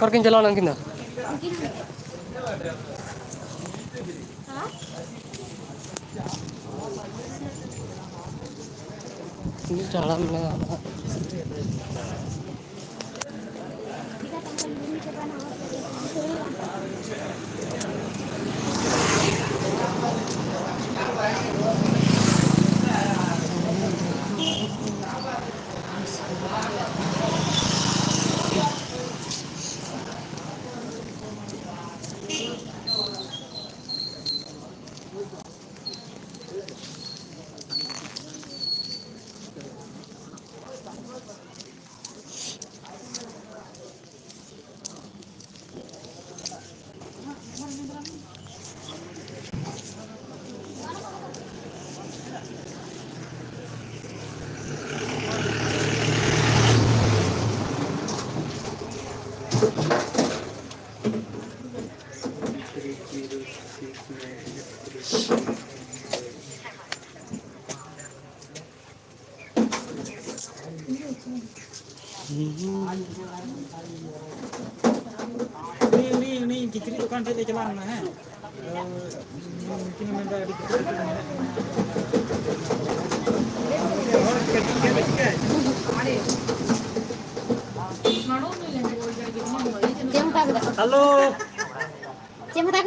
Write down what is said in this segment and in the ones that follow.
Korkin jalan angin dah. Ini jalan lah. ini किचरी दुकान से ले चला है mungkin memang ada halo siapa tak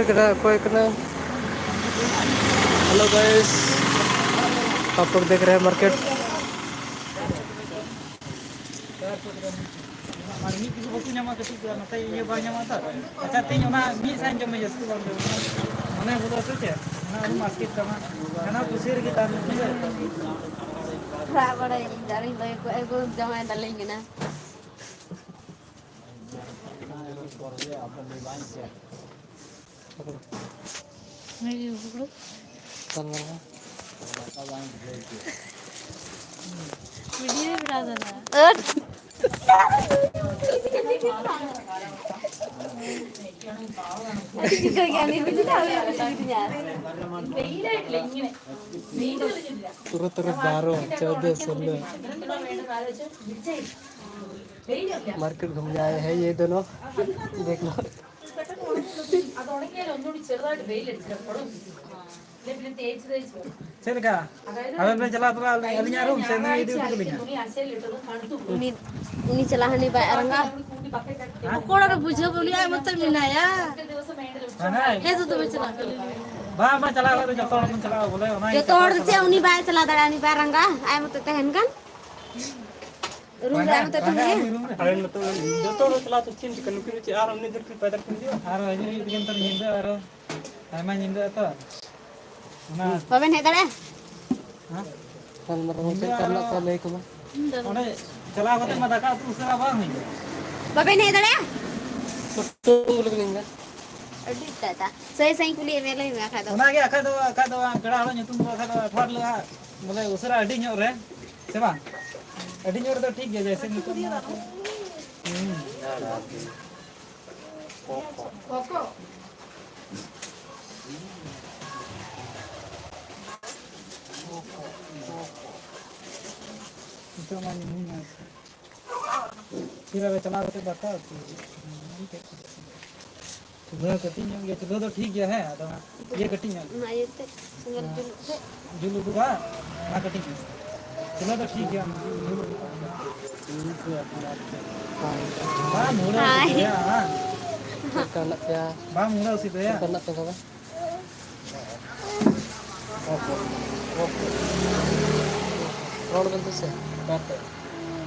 kita कोई कना हेलो गाइस आप लोग देख रहे हैं market ini bisa waktu nyama ketika nanti ini banyak mata अच्छा तीन ना बीस साइन जमे जैसे बात mana बोला सोचे ना हम मार्केट कमा karena kusir kita nih बड़ा जारी एको जमा डालेंगे ना मेरी पकड़ो वीडियो बना देना तुरंत बारो 14 मार्केट घूम जाए हैं ये दोनों देख लो चलेगा अगर मैं चला तो अलिया रूम से नहीं ड्यूटी को बिना उनी चला हनी बा रंगा कोड़ा रे बुझो बोलिया मत मिनाया हे तो चला बा मैं चला तो जतो हम चला बोले ना जतो और से उनी बा चला दड़ानी बा रंगा आय मत तहन कन रूम रे मत तहन अरे मत जतो चला तो चिंत कनु कि आर हमने इधर पैदल कर दियो आर ये दिन तर निंदा आर आमा निंदा तो ना बाबन हे दड़े हां कल मतलब करना कल एक में ओने चला होते म दाका तू उसरा बा नहीं बाबन हे दड़े तो लोग निंगा अड्डी दादा सही सही कुली मेले में खा दो ओना के आखा दो गड़ा हलो nyutum आखा दो अठवार लो बोले उसरा अड्डी ᱧᱚᱜ रे से बा अड्डी ᱧᱚᱜ रे तो ठीक है जैसे निको कोको itu mana ini? Kira-kira celana itu bakal. चूल्हा कटिंग गया चूल्हा तो ठीक गया है तो ये कटिंग ना ये ते संगल जुल ते जुलू दुगा ना कटिंग चूल्हा तो ठीक गया बा मुड़ा उसी पे हां करना क्या बा मुड़ा उसी पे करना पे होगा रोड बंद से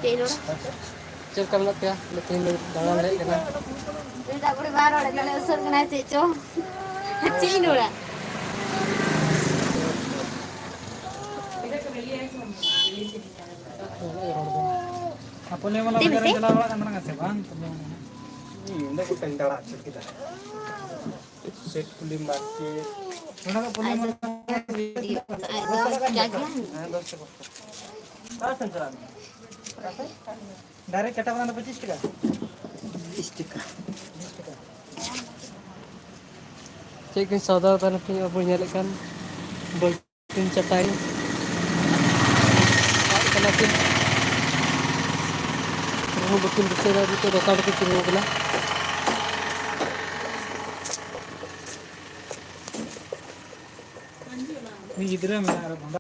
तेनो चल करना क्या लेकिन दाना ले लेना दा बड़ी बार वाले ले उसर कना चेचो चीनोड़ा apa le malah Tim, jalan sih? jalan orang kan nggak sih bang Iya, ndak ko tanda ra chit kita. Set kuli market. orang nggak boleh malah क्या किया Kasan jalan? डायरेक्ट चटा बनाना 25 टका 20 tika. cek ni saudara tanah punya punya lekan berpin catai kena pin kamu berpin besar itu dokar ke kiri bola ini gidra mana ada bang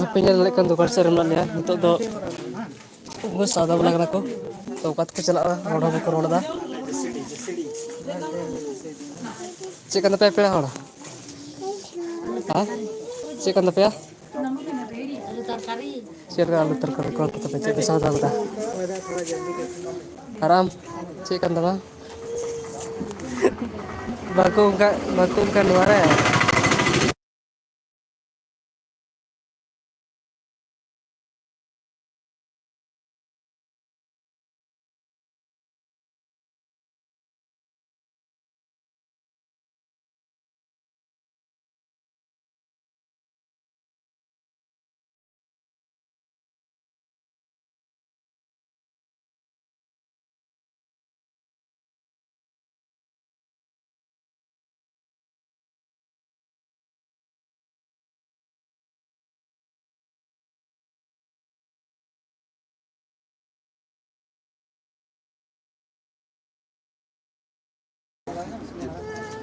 apa yang lekan dokar seremlan ya untuk do gue saudara bola kena ko to kat ko chala roda ko roda da cek kan pe pe hora ha cek kan pe ya alu तरकारी cek alu terkar ko to pe cek saudara da haram cek kan da baku kan luar ya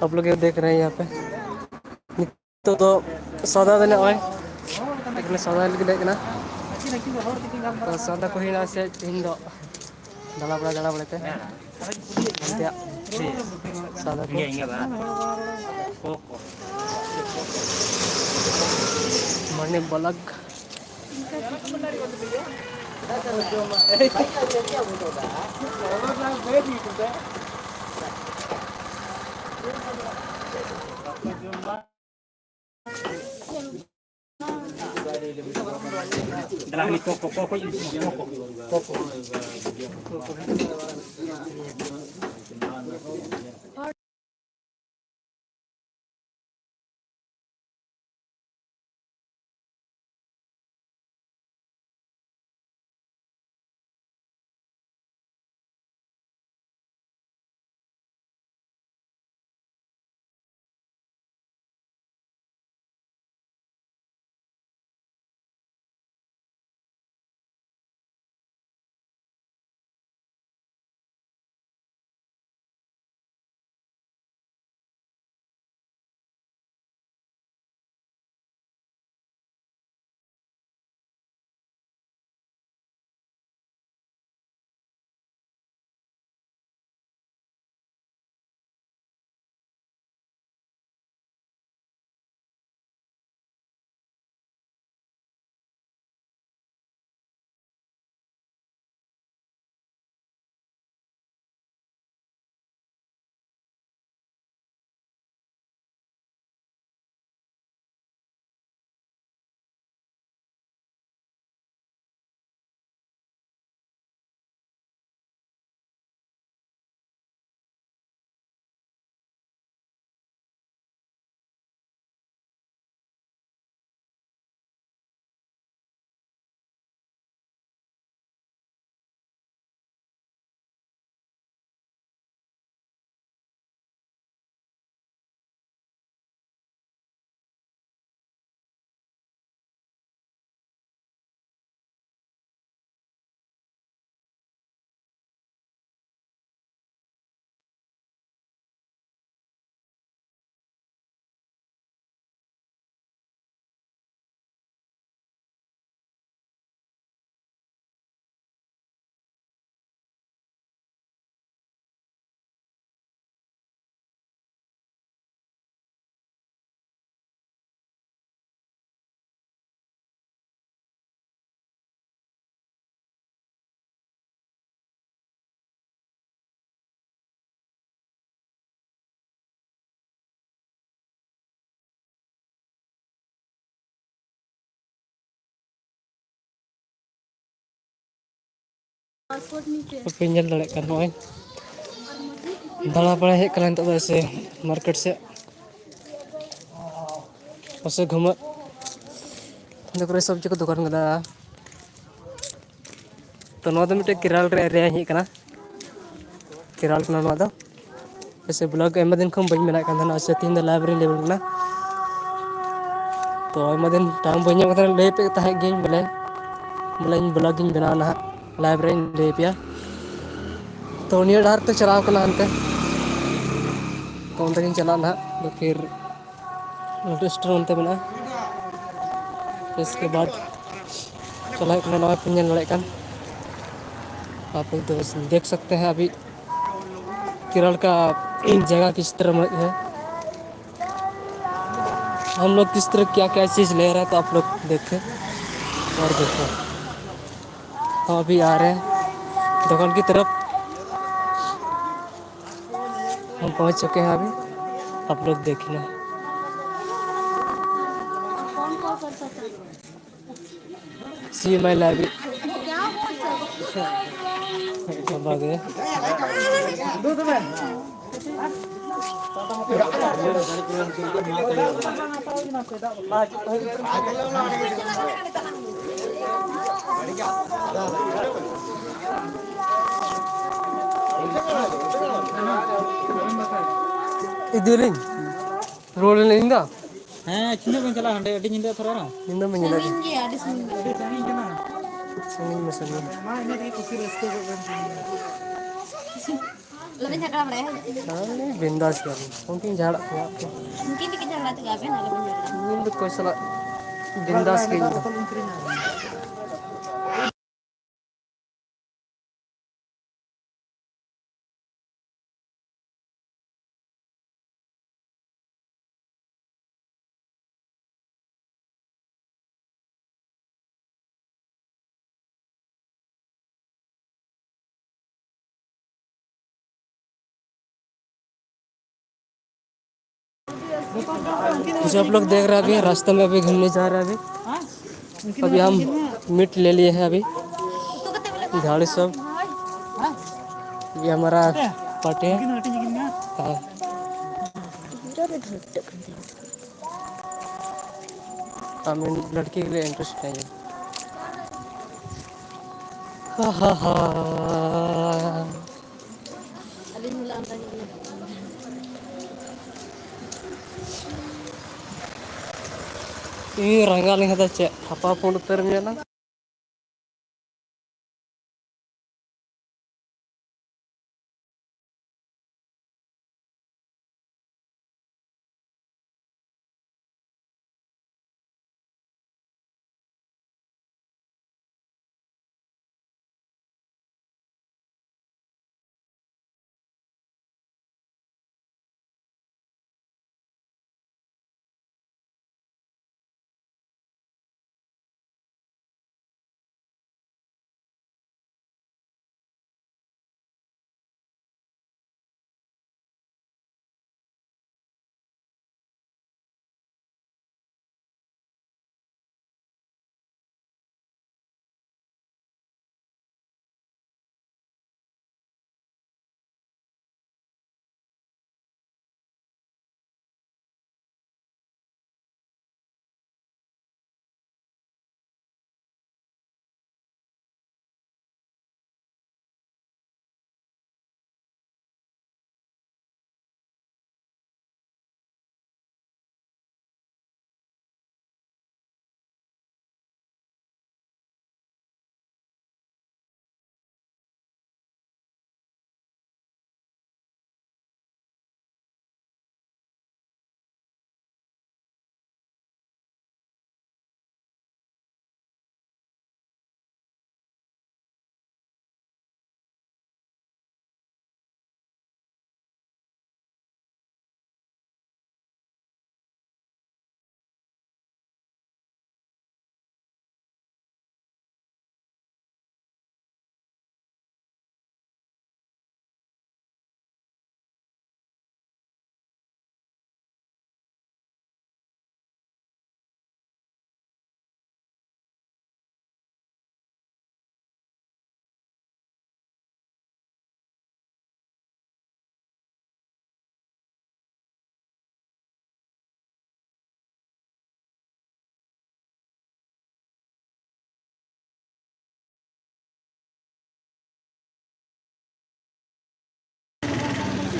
आप लोग ये देख रहे हैं यहाँ पे तो सौदा देने आए लेकिन सौदा लेके देखना तो सौदा को ही ना से इन दो दला बड़ा थे सौदा को मरने बलग पे ñel dale kan noy dala bड़ा है कलन तो ऐसे मार्केट से ऐसे घूम देखो सब्जी को दुकान कदा तो नवा दो मिटे केरल रे ही कना केरल कना नवा दो ऐसे ब्लॉग एम दिन खम बኝ मेना kan ऐसे तीन द लाइब्रेरी लेवल ना तो एम दिन टाइम बኝ कथा ले पे ताहे गेम बोले इन ब्लॉगिंग बना ना लाइब्रेरी ले पिया तो नियर डार तो चलाव कना अंते तो उनते गिन चला ना तो फिर रेस्टोरेंट उनते बना इसके बाद चला कना नवा पिंजन लड़े kan आप लोग तो देख सकते हैं अभी केरल का जगह किस तरह है हम लोग किस तरह क्या क्या चीज़ ले रहे हैं तो आप लोग देखें और देखो हम अभी आ रहे हैं दुकान की तरफ हम पहुंच चुके हैं अभी आप लोग देखना सी माई लाइब्रेरी अब आ गए इधर रोड नहीं दा हाँ चिन्ह बन चला हंडे अड़ी निंदा थोड़ा ना निंदा में निंदा अड़ी संगी जना संगी में संगी मां इने की कुछ रस्ते को बन Lebih cakap apa ya? Kali bindas kan. Mungkin jarak ya. Mungkin dikit jangan latih gaben ada penjaga. Ini tuh kau salah bindas gitu. जो आप लोग देख रहे हैं अभी रास्ते में अभी घूमने जा रहे हैं अभी हम मीट ले लिए हैं अभी Itu kata bilang झाड़ी सब ये हमारा पार्टी है Mungkin hati gini ya. हाँ हमें लड़की के लिए इंटरेस्ट नहीं है हा हा हा alin ulang tadi. ini rangga nih kata cek apa pun termnya lah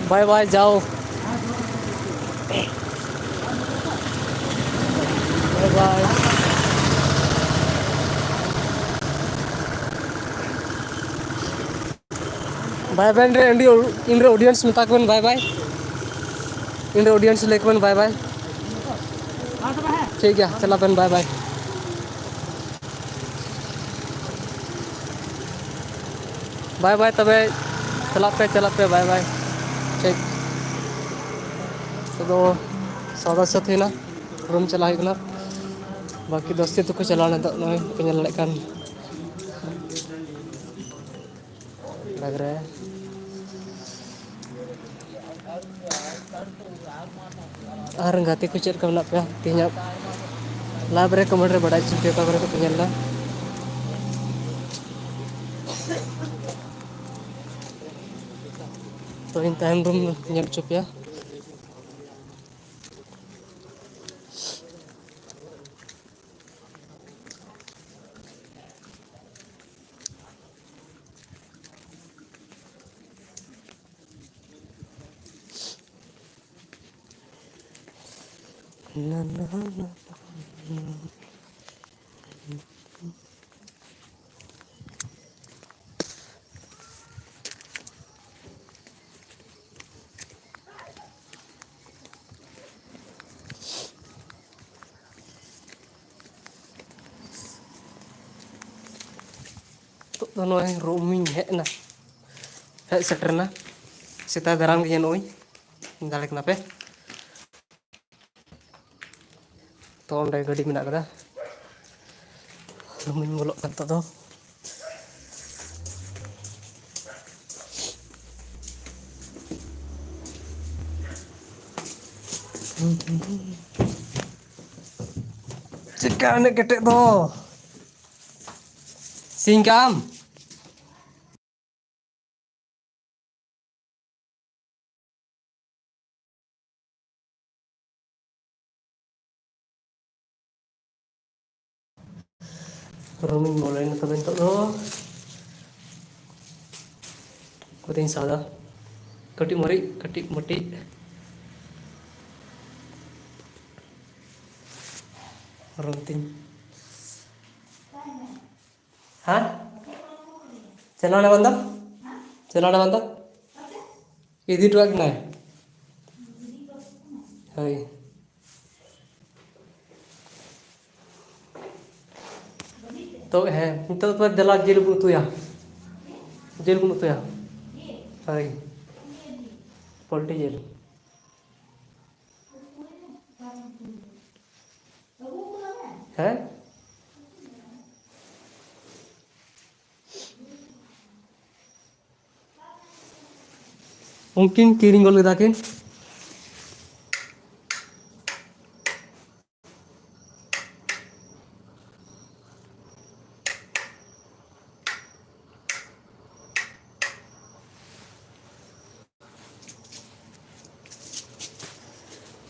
bye bye जाओ bye bye bye bye in audience में ताकबन बाय बाय इन ऑडियंस लेकबन बाय बाय ठीक है चला बन बाय बाय बाय बाय तबे चला पे बाय बाय ठीक तो सौदा से थी ना रूम चला हुआ बाकी दोस्ती तो को चलाना तो नॉय पे लड़े कान लग रहा है और गाते को चेक करना पे तीन लाभ रे कमर रे बड़ा चिंता करे को पेला तो इन टाइम रूम नेल चुपिया na na na तो नॉय रूमिंग हेना हेज सेटरना सेता दाराम गे नॉय दाले कना पे तो अंडे गाड़ी मेना कदा रूमिंग बोलो कन तो चिका ने केटे दो सिंगाम रूमिंग बोले न तबे तो कुतिन सादा कटी मरी कटी मटी रोंतिन हाँ चलाने बंदा इधी ट्रक ना है तो है तो दला जिल को तुया है पोल्ट्री जिल है उनकिन किरिंग गोल दाकिन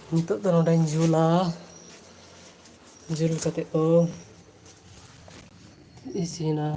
Untuk tanodain jula jul kate o isina